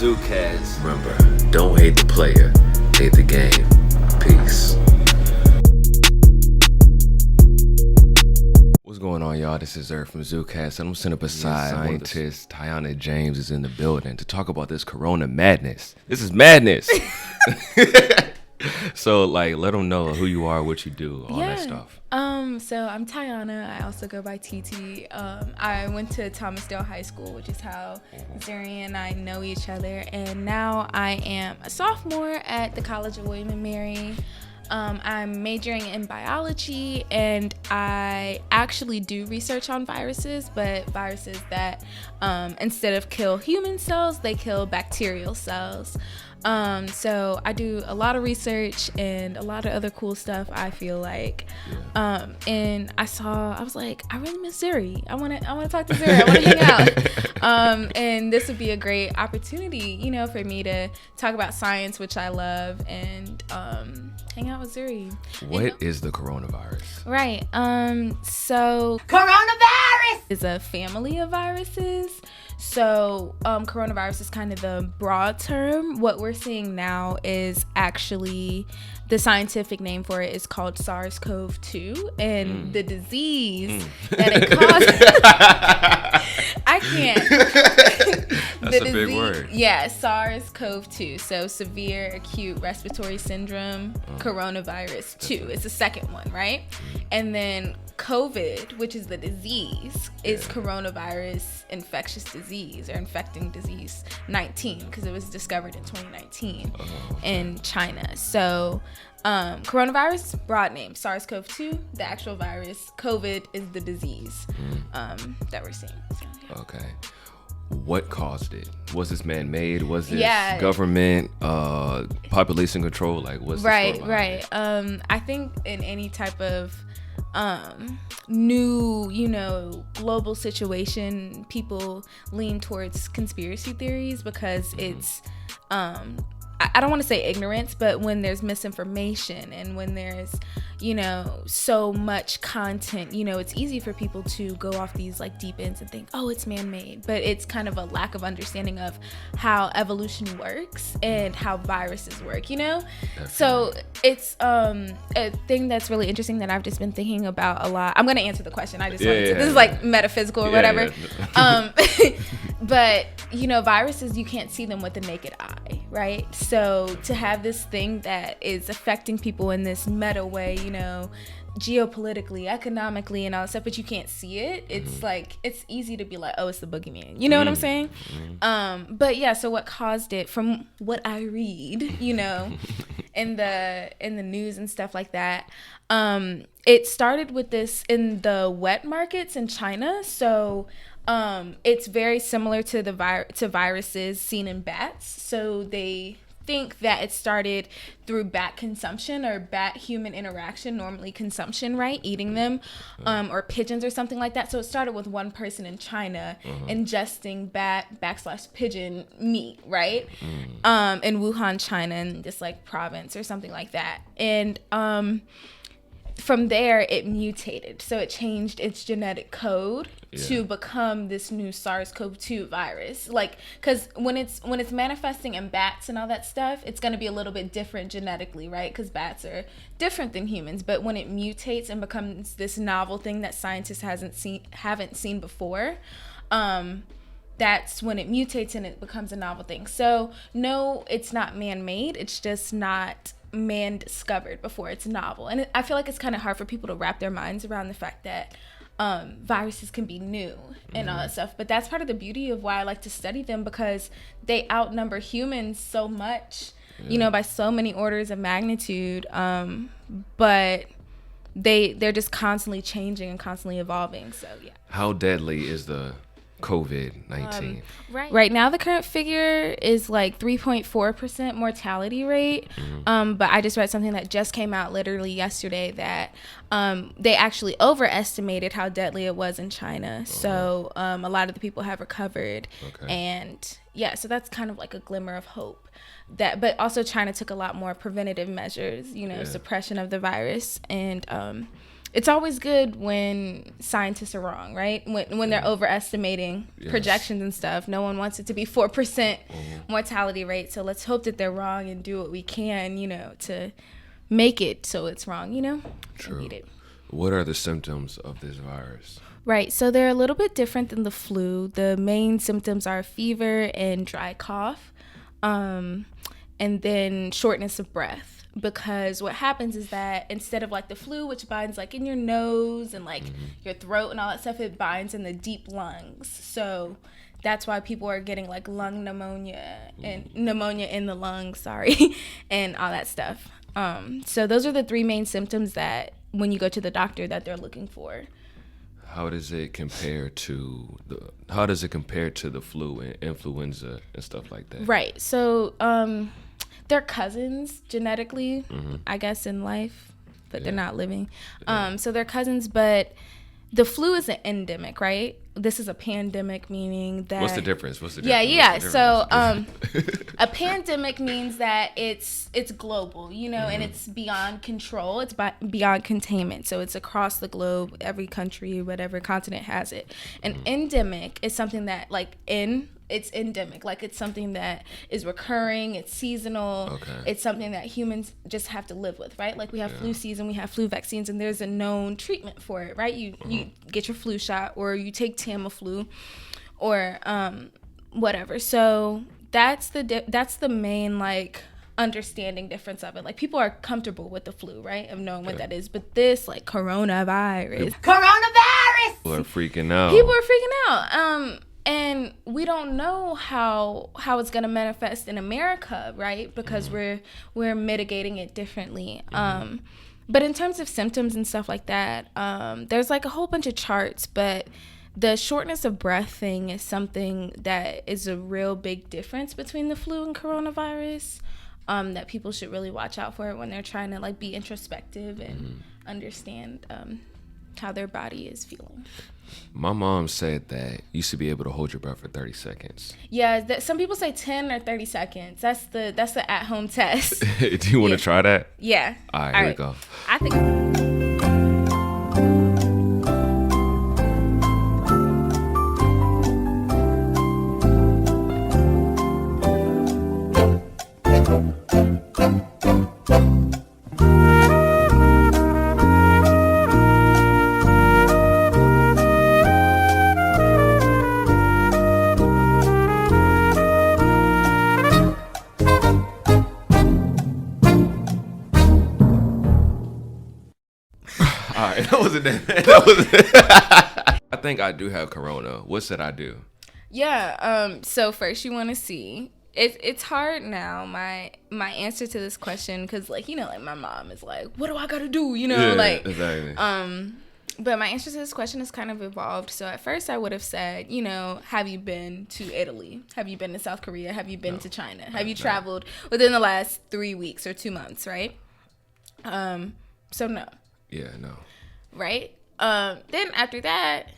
ZuCast. Remember, don't hate the player, hate the game. Peace. What's going on, y'all? This is Earth from ZuCast, and I'm sitting beside scientist Taiana James is in the building to talk about this corona madness. This is madness. So, like, let them know who you are, what you do, all that stuff. So I'm Taiana. I also go by TT. I went to Thomasdale High School, which is how Zuri and I know each other. And now I am a sophomore at the College of William and Mary. I'm majoring in biology, and I actually do research on viruses, but viruses that instead of kill human cells, they kill bacterial cells. So I do a lot of research and a lot of other cool stuff, I feel like. And I was like, I really miss Zuri. I want to talk to Zuri. I want to hang out. And this would be a great opportunity, for me to talk about science, which I love, and hang out with Zuri. What is the coronavirus? Right. So coronavirus is a family of viruses. So coronavirus is kind of the broad term. What we're seeing now is actually the scientific name for it is called SARS-CoV-2, and the disease that it causes. I can't. That's a big word. Yeah, SARS-CoV-2. So severe acute respiratory syndrome, coronavirus 2. It's the second one, right? And then COVID, which is the disease, is coronavirus infectious disease or infecting disease 19, because it was discovered in 2019 in China. So coronavirus, broad name, SARS-CoV-2, the actual virus. COVID is the disease that we're seeing. So, yeah. Okay. What caused it? Was this man-made? Was this government, population control? Like, what's the story behind it? I think in any type of new, global situation, people lean towards conspiracy theories because it's, I don't want to say ignorance, but when there's misinformation and when there's, so much content, it's easy for people to go off these like deep ends and think, oh, it's man-made, but it's kind of a lack of understanding of how evolution works and how viruses work, Definitely. So it's a thing that's really interesting that I've just been thinking about a lot. I'm going to answer the question. I just wanted to. This is like metaphysical or whatever. Yeah. But, viruses, you can't see them with the naked eye, right? So to have this thing that is affecting people in this meta way, geopolitically, economically, and all that stuff, but you can't see it. It's like, it's easy to be like, oh, it's the boogeyman. You know what I'm saying? But yeah, so what caused it, from what I read, in the news and stuff like that, it started with this in the wet markets in China. So it's very similar to to viruses seen in bats. So they think that it started through bat consumption or bat human interaction, normally consumption, right? Eating them, or pigeons or something like that. So it started with one person in China ingesting bat/pigeon meat, right? In Wuhan, China, in this like province or something like that. And from there it mutated. So it changed its genetic code to become this new SARS-CoV-2 virus. Like, because when it's manifesting in bats and all that stuff, it's going to be a little bit different genetically, right? Because bats are different than humans. But when it mutates and becomes this novel thing that scientists haven't seen before, that's when it mutates and it becomes a novel thing. So no, it's not man-made. It's just not man discovered before. It's novel. And I feel like it's kind of hard for people to wrap their minds around the fact that viruses can be new and all that stuff. But that's part of the beauty of why I like to study them, because they outnumber humans so much, by so many orders of magnitude. But they're just constantly changing and constantly evolving. So yeah. How deadly is the COVID-19? Right now the current figure is like 3.4% mortality rate. But I just read something that just came out literally yesterday that they actually overestimated how deadly it was in China. So a lot of the people have recovered. And yeah, so that's kind of like a glimmer of hope. But also China took a lot more preventative measures, suppression of the virus, and it's always good when scientists are wrong, right? When they're overestimating projections and stuff. No one wants it to be 4% mortality rate. So let's hope that they're wrong and do what we can, to make it so it's wrong, True. What are the symptoms of this virus? Right. So they're a little bit different than the flu. The main symptoms are fever and dry cough, and then shortness of breath. Because what happens is that instead of like the flu, which binds like in your nose and like your throat and all that stuff, it binds in the deep lungs. So that's why people are getting like lung pneumonia and pneumonia in the lungs, and all that stuff. So those are the three main symptoms that when you go to the doctor that they're looking for. How does it compare to the flu and influenza and stuff like that? Right. So they're cousins genetically, I guess, in life, but they're not living. So they're cousins, but the flu is an endemic, right? This is a pandemic, meaning that... What's the difference? Yeah. So a pandemic means that it's global, and it's beyond control. It's beyond containment. So it's across the globe, every country, whatever continent has it. An endemic is something that, it's endemic. Like, it's something that is recurring. It's seasonal. Okay. It's something that humans just have to live with, right? Like, we have flu season, we have flu vaccines, and there's a known treatment for it, right? You get your flu shot, or you take Tamiflu, or whatever. So that's the main, understanding difference of it. Like, people are comfortable with the flu, right? Of knowing what that is. But this, coronavirus. People are freaking out. And we don't know how it's going to manifest in America, right? Because we're mitigating it differently. But in terms of symptoms and stuff like that, there's a whole bunch of charts, but the shortness of breath thing is something that is a real big difference between the flu and coronavirus, that people should really watch out for when they're trying to be introspective and understand how their body is feeling. My mom said that you should be able to hold your breath for 30 seconds. Yeah, some people say 10 or 30 seconds. That's the at-home test. Do you want to try that? Yeah. All right, here we go. I think... That wasn't I think I do have corona. What should I do? Yeah. So first you want to see. It's hard now. My answer to this question, because my mom is like, what do I gotta do? Exactly. But my answer to this question has kind of evolved. So at first I would have said, have you been to Italy? Have you been to South Korea? Have you been to China? Have you traveled within the last 3 weeks or 2 months? Right. So no. Yeah. No. Right? Then after that,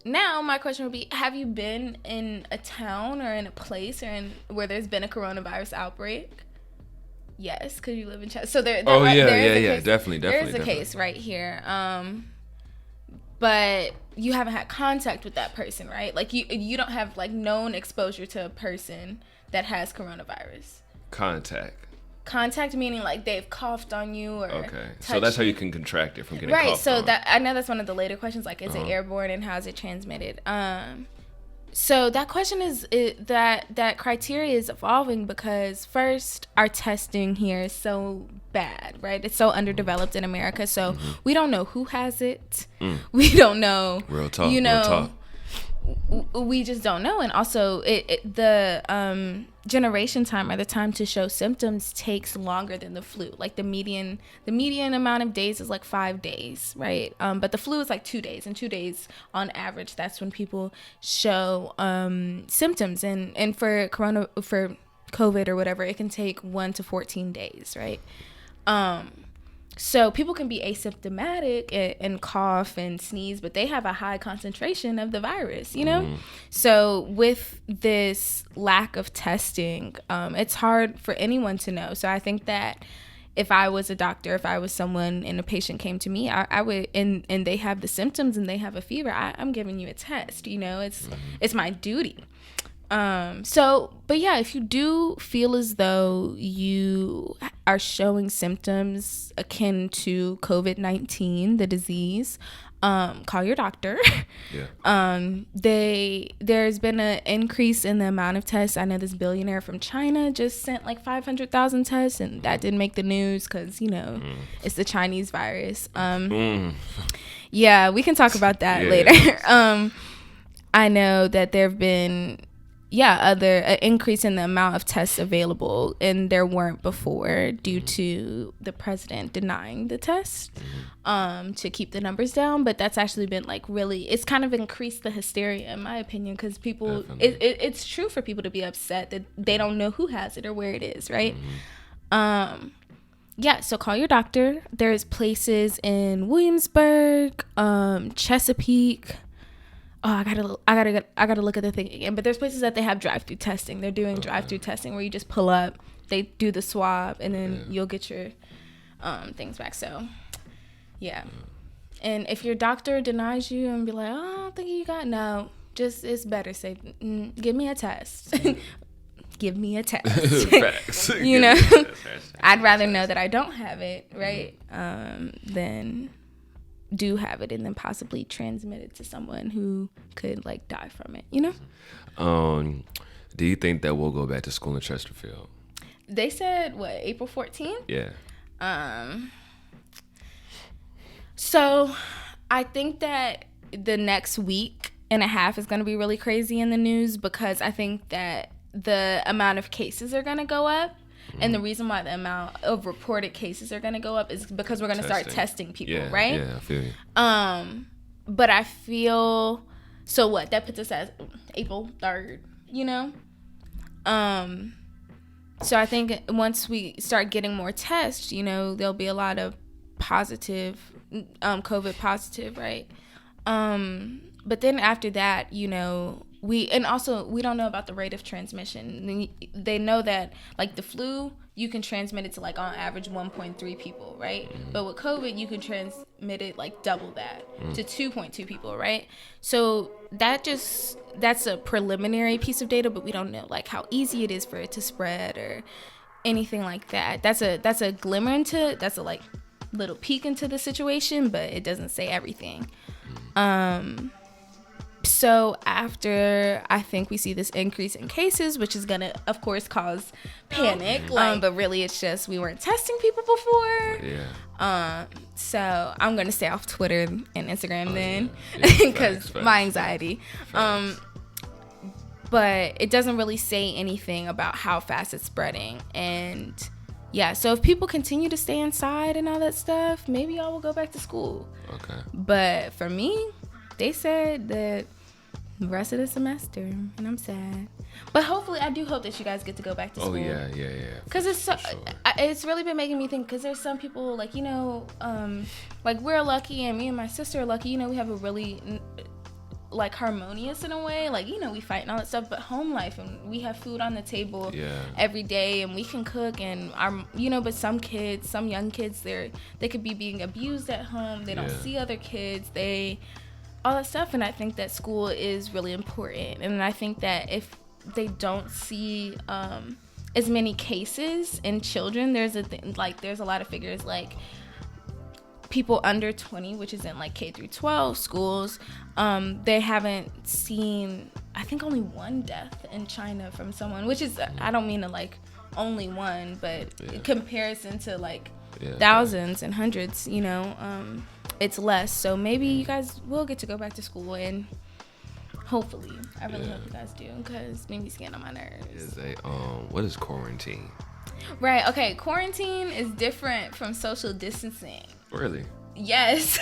now my question would be, have you been in a town or in a place where there's been a coronavirus outbreak? Yes, because you live in China. So there definitely. There's a case right here. But you haven't had contact with that person, right? Like, you don't have known exposure to a person that has coronavirus. Contact meaning they've coughed on you or so that's how you can contract it from getting coughed so on. That I know that's one of the later questions, is it airborne and how is it transmitted? So that question is that criteria is evolving because first our testing here is so bad, right? It's so underdeveloped in America, so we don't know who has it. We don't know. Real talk. Real talk. We just don't know. And also the generation time, or the time to show symptoms, takes longer than the flu. The median amount of days is 5 days, right? But the flu is 2 days, and 2 days on average, that's when people show symptoms. And for COVID or whatever, it can take 1 to 14 days, right? So people can be asymptomatic and cough and sneeze, but they have a high concentration of the virus, So with this lack of testing, it's hard for anyone to know. So I think that if I was a doctor, if I was someone and a patient came to me, I would, and they have the symptoms and they have a fever, I'm giving you a test. You know, it's my duty. But yeah, if you do feel as though you are showing symptoms akin to COVID-19, the disease, call your doctor. Yeah. There's been an increase in the amount of tests. I know this billionaire from China just sent like 500,000 tests, and that didn't make the news because, you know, it's the Chinese virus. Yeah, we can talk about that later. I know that there have been an increase in the amount of tests available, and there weren't before due to the president denying the test to keep the numbers down. But that's actually been like really, it's kind of increased the hysteria in my opinion, because people, it's true for people to be upset that they don't know who has it or where it is, right? So call your doctor. There's places in Williamsburg, Chesapeake. Oh, I gotta look at the thing again. But there's places that they have drive-through testing. They're doing drive-through testing where you just pull up, they do the swab, and then you'll get your things back. So, yeah. And if your doctor denies you and be like, oh, I don't think you got, no, just it's better say, give me a test. Give me a test. Facts. You know, I'd rather know that I don't have it, right, than do have it and then possibly transmit it to someone who could like die from it, you know? Do you think that we'll go back to school in Chesterfield? They said what, April 14th? Yeah. So I think that the next week and a half is going to be really crazy in the news, because I think that the amount of cases are going to go up. And the reason why the amount of reported cases are going to go up is because we're going to start testing people, right? Yeah, I feel you. But I feel, so what, that puts us at April 3rd, you know? So I think once we start getting more tests, you know, there'll be a lot of positive, COVID positive, right? But then after that, you know, we don't know about the rate of transmission. They know that like the flu, you can transmit it to like on average 1.3 people, right? But with COVID, you can transmit it like double that to 2.2 people, right? So that's a preliminary piece of data, but we don't know like how easy it is for it to spread or anything like that. That's a glimmer into, that's a like little peek into the situation, but it doesn't say everything. So after I think we see this increase in cases, which is gonna of course cause panic, but really it's just we weren't testing people before. Yeah. So I'm gonna stay off Twitter and Instagram then, because my anxiety. But it doesn't really say anything about how fast it's spreading, and yeah. So if people continue to stay inside and all that stuff, maybe y'all will go back to school. Okay. But for me, they said that the rest of the semester, and I'm sad. But hopefully, I do hope that you guys get to go back to school. Oh, yeah. Because it's so, sure. It's really been making me think, because there's some people, like, you know, like, we're lucky, and me and my sister are lucky. You know, we have a really, like, harmonious in a way. Like, you know, we fight and all that stuff, but home life, and we have food on the table every day, and we can cook, and, you know, but some young kids, they could be being abused at home. They don't see other kids. All that stuff, and I think that school is really important, and I think that if they don't see as many cases in children, there's a lot of figures like people under 20, which is in like K through 12 schools, they haven't seen, I think, only one death in China from someone, which is, I don't mean to like only one, but in comparison to like thousands and hundreds, you know, it's less. So maybe you guys will get to go back to school, and hopefully, I really hope you guys do, because it made me skin on my nerves. What is quarantine? Right. Okay. Quarantine is different from social distancing. Really? Yes.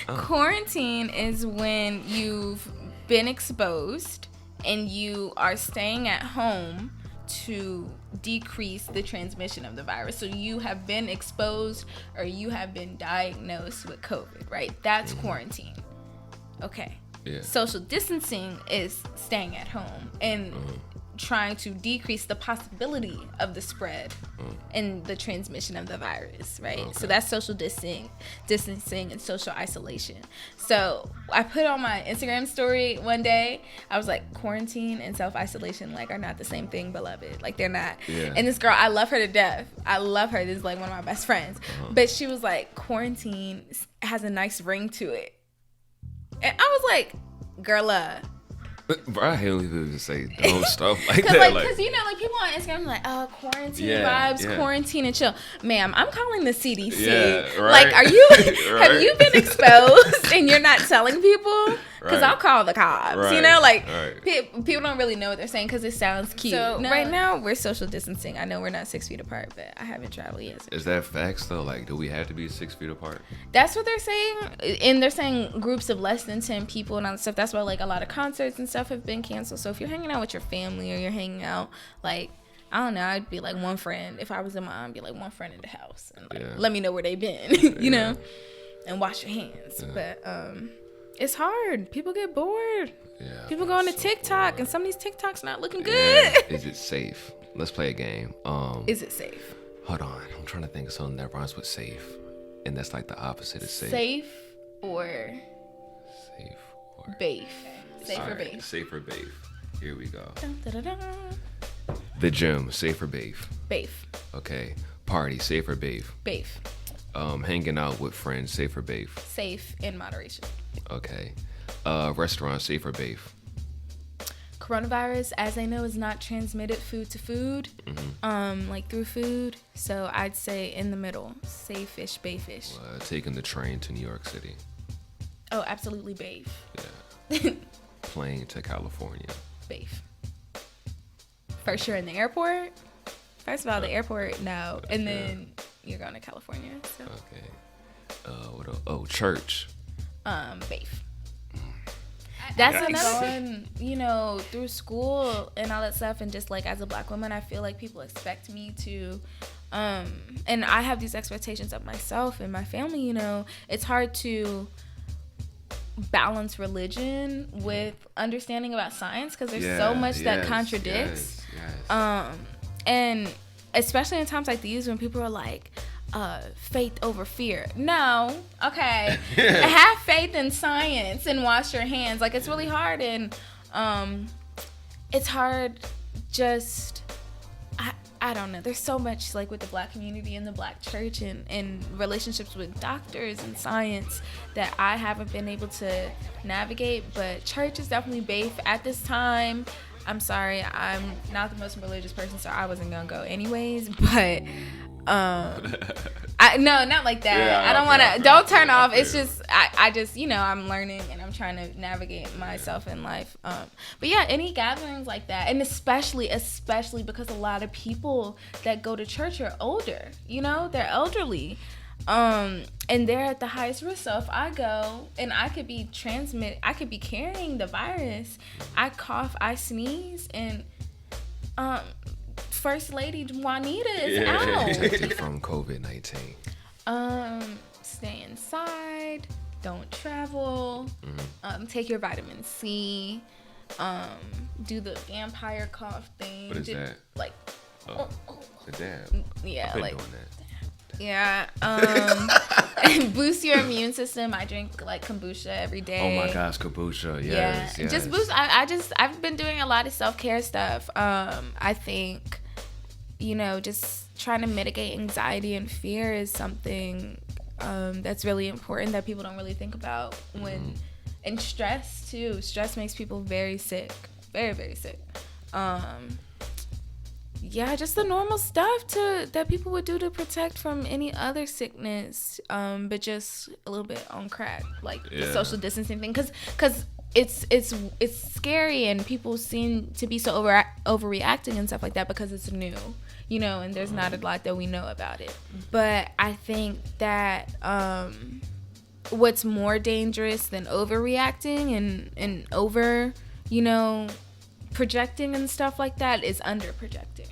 Quarantine is when you've been exposed and you are staying at home to decrease the transmission of the virus. So you have been exposed or you have been diagnosed with COVID, right? That's quarantine. Okay. Yeah. Social distancing is staying at home and trying to decrease the possibility of the spread and the transmission of the virus, right? Okay. So that's social distancing and social isolation. So I put on my Instagram story one day, I was like, quarantine and self-isolation like are not the same thing, beloved. Like they're not. Yeah. And this girl, I love her to death. I love her. This is like one of my best friends. But she was like, quarantine has a nice ring to it. And I was like, girl, bro, I hate when people just say dumb stuff like that. Because, you know, like, people on Instagram are like, oh, quarantine vibes, quarantine and chill. Ma'am, I'm calling the CDC. Yeah, right. Like, are you, have you been exposed and you're not telling people? Because I'll call the cops, you know? Like, people don't really know what they're saying because it sounds cute. So, right now, we're social distancing. I know we're not 6 feet apart, but I haven't traveled yet. Is that facts, though? Like, do we have to be 6 feet apart? That's what they're saying. And they're saying groups of less than 10 people and all that stuff. That's why, like, a lot of concerts and stuff have been canceled. So if you're hanging out with your family or you're hanging out, like, I don't know, I'd be like one friend. If I was a mom, I'd be like one friend in the house. And like, let me know where they've been, you know? And wash your hands. But it's hard. People get bored. Yeah, people go on to TikTok, and some of these TikToks not looking good. Is it safe? Let's play a game. Is it safe? Hold on. I'm trying to think of something that rhymes with safe. And that's like the opposite of safe. Safe or bafe. Safe or bafe. Safe or bafe. Here we go. Dun, dun, dun, dun. The gym, safe or bafe? Bafe. Okay. Party, safe or bafe? Bafe. Hanging out with friends, safe or bafe? Safe in moderation. Okay. Restaurant, safe or bafe? Coronavirus, as I know, is not transmitted food to food, like through food. So I'd say in the middle, safe-ish, bafe-ish. Taking the train to New York City. Oh, absolutely bafe. Yeah. Plane to California. Bafe. First, you're in the airport. First of all, the airport, no. And then you're going to California. So. Okay. What else? Oh, church. Bafe. That's another one, you know, through school and all that stuff. And just like as a Black woman, I feel like people expect me to, and I have these expectations of myself and my family, you know. It's hard to balance religion with understanding about science because there's so much that contradicts. And especially in times like these when people are like, faith over fear. No. Okay. Have faith in science and wash your hands. Like, it's really hard. And it's hard just... I don't know. There's so much, like, with the Black community and the Black church and relationships with doctors and science that I haven't been able to navigate. But church is definitely bafe at this time. I'm sorry. I'm not the most religious person, so I wasn't going to go anyways. But... no, not like that. Yeah, I don't want to. Don't turn off. It's just I just, you know, I'm learning and I'm trying to navigate myself in life. But yeah, any gatherings like that, and especially because a lot of people that go to church are older. You know, they're elderly, and they're at the highest risk. So if I go and I could be carrying the virus. I cough, I sneeze, and First Lady Juanita is out. From COVID-19. Stay inside. Don't travel. Take your vitamin C. Do the vampire cough thing. What is that? Like, the dab. Yeah, I've been like doing that. Yeah. Boost your immune system. I drink like kombucha every day. Oh my gosh, kombucha. Yes. Just boost. I've been doing a lot of self-care stuff. I think, you know, just trying to mitigate anxiety and fear is something that's really important that people don't really think about when, and stress too. Stress makes people very sick, very, very sick. Yeah, just the normal stuff that people would do to protect from any other sickness, but just a little bit on crack, like the social distancing thing, because it's scary and people seem to be so overreacting and stuff like that because it's new, you know, and there's not a lot that we know about it. But I think that what's more dangerous than overreacting and over, you know, projecting and stuff like that is under projecting.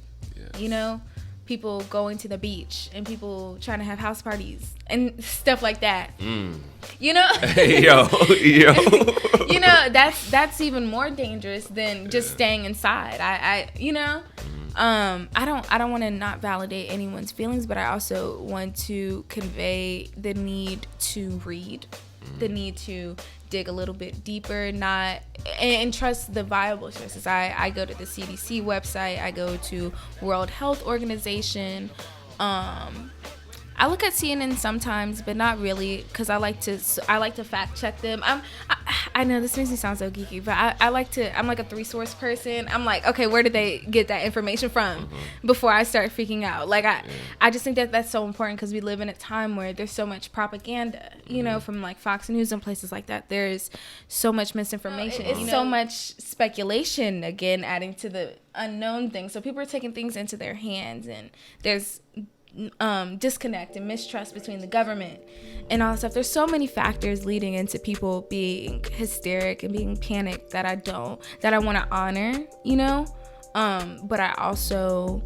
You know, people going to the beach and people trying to have house parties and stuff like that. You know? yo. You know, that's even more dangerous than just staying inside. I you know, I don't want to not validate anyone's feelings, but I also want to convey the need to read, the need to dig a little bit deeper, and trust the viable sources. I go to the CDC website, I go to World Health Organization. I look at CNN sometimes, but not really, because I like to fact check them. I know this makes me sound so geeky, but I'm like a 3-source person. I'm like, okay, where did they get that information from before I start freaking out? Like I just think that that's so important, because we live in a time where there's so much propaganda, you know, from like Fox News and places like that. There's so much misinformation. It's so much speculation, again, adding to the unknown thing. So people are taking things into their hands, and there's disconnect and mistrust between the government and all that stuff. There's so many factors leading into people being hysteric and being panicked that I want to honor, you know, but I also,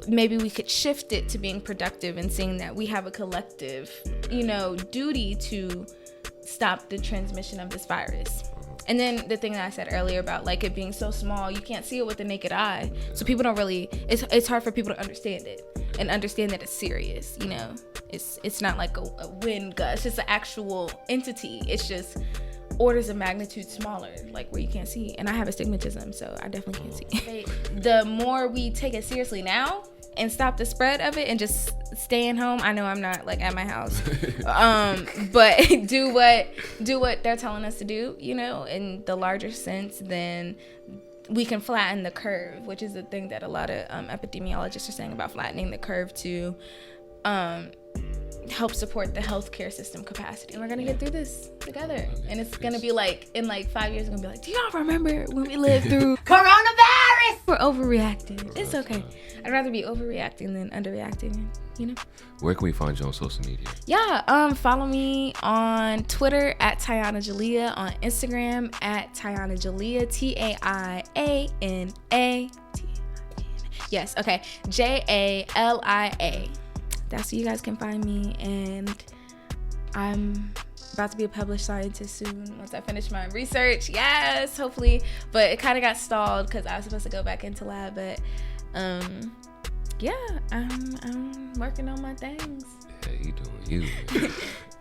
maybe we could shift it to being productive and seeing that we have a collective, you know, duty to stop the transmission of this virus. And then the thing that I said earlier about like it being so small, you can't see it with the naked eye. So people don't really, it's hard for people to understand it and understand that it's serious, you know. It's not like a wind gust. It's just an actual entity. It's just orders of magnitude smaller, like where you can't see. And I have astigmatism, so I definitely can't see. The more we take it seriously now and stop the spread of it and just staying home. I know I'm not like at my house, but do what they're telling us to do, you know, in the larger sense, then we can flatten the curve, which is the thing that a lot of epidemiologists are saying about flattening the curve to help support the healthcare system capacity. And we're gonna get through this together. And it's gonna be like, in like 5 years, it's gonna be like, do y'all remember when we lived through coronavirus? We're overreacting. It's okay. I'd rather be overreacting than underreacting, you know? Where can we find you on social media? Yeah, follow me on Twitter at Taiana Jalia, on Instagram at Taiana Jalia, Taiana. Yes, okay, Jalia. That's where you guys can find me, and I'm about to be a published scientist soon once I finish my research. Yes, hopefully. But it kind of got stalled because I was supposed to go back into lab. But yeah, I'm working on my things. Yeah, you doing you.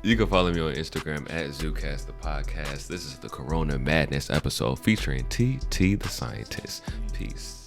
You can follow me on Instagram at ZuCast the podcast. This is the Corona Madness episode featuring TT the Scientist. Peace.